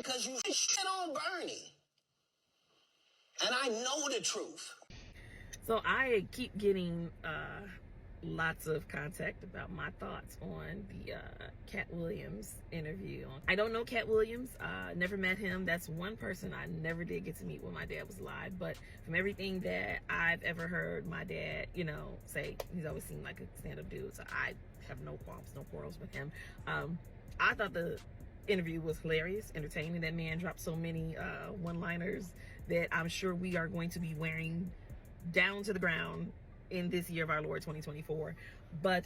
because you shit on Bernie. And I know the truth. So I keep getting lots of contact about my thoughts on the Katt Williams interview. I don't know Katt Williams, never met him. That's one person I never did get to meet when my dad was alive, but from everything that I've ever heard my dad, say, he's always seemed like a stand-up dude, so I have no qualms, no quarrels with him. I thought the interview was hilarious, entertaining. That man dropped so many one-liners that I'm sure we are going to be wearing down to the ground in this year of our Lord 2024. But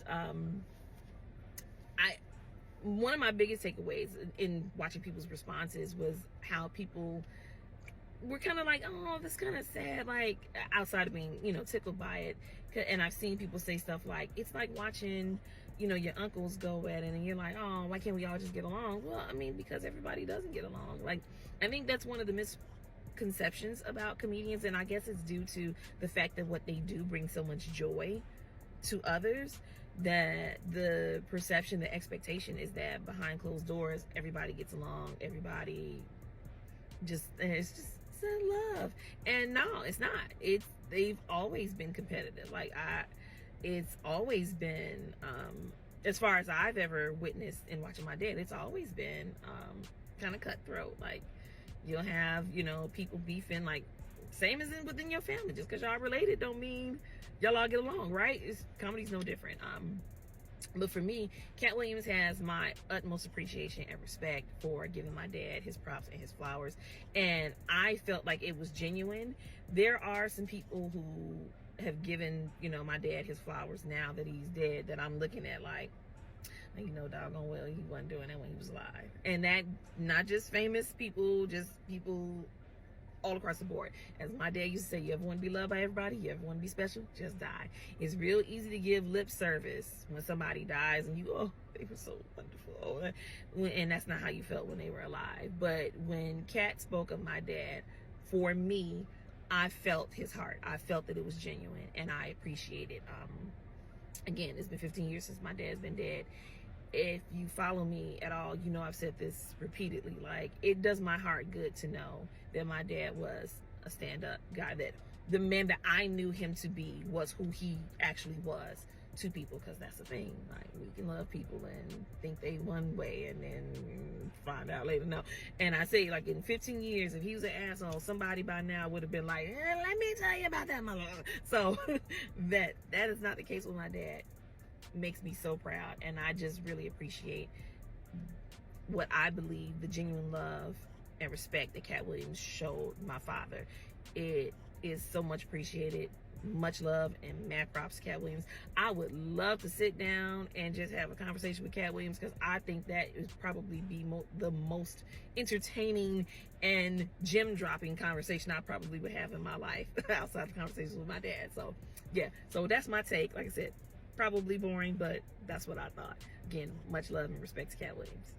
one of my biggest takeaways in watching people's responses was how people were kind of like, oh, that's kind of sad, like outside of being, tickled by it. And I've seen people say stuff like, it's like watching, your uncles go at it and you're like, oh, why can't we all just get along? Well, I mean, because everybody doesn't get along. Like, I think that's one of the misconceptions about comedians, and I guess it's due to the fact that what they do brings so much joy to others, that the perception, the expectation is that behind closed doors, everybody gets along, everybody it's just love. And no, it's not. They've always been competitive. It's always been, as far as I've ever witnessed in watching my dad, it's always been kind of cutthroat. Like, you'll have, people beefing, like, same as within your family. Just because y'all related don't mean y'all all get along, right? Comedy's no different. But for me, Katt Williams has my utmost appreciation and respect for giving my dad his props and his flowers. And I felt like it was genuine. There are some people who have given, my dad his flowers now that he's dead, that I'm looking at like, doggone well, he wasn't doing that when he was alive. And that, not just famous people, just people all across the board. As my dad used to say, you ever want to be loved by everybody? You ever want to be special? Just die. It's real easy to give lip service when somebody dies and you, oh, they were so wonderful. And that's not how you felt when they were alive. But when Katt spoke of my dad, for me, I felt his heart. I felt that it was genuine, and I appreciate it. Again, it's been 15 years since my dad's been dead. If you follow me at all, I've said this repeatedly. Like, it does my heart good to know that my dad was a stand-up guy, that the man that I knew him to be was who he actually was to people, because that's the thing. Like, we can love people and think they one way and then find out later no. And I say, like, in 15 years, if he was an asshole, somebody by now would have been like, let me tell you about that mother. So that is not the case with my dad. Makes me so proud, and I just really appreciate what I believe the genuine love and respect that Katt Williams showed my father. It is so much appreciated. Much love and mad props to Katt Williams. I would love to sit down and just have a conversation with Katt Williams, because I think that would probably be the most entertaining and gem-dropping conversation I probably would have in my life outside of conversations with my dad. So yeah, so that's my take. Like I said, probably boring, but that's what I thought. Again, much love and respect to Katt Williams.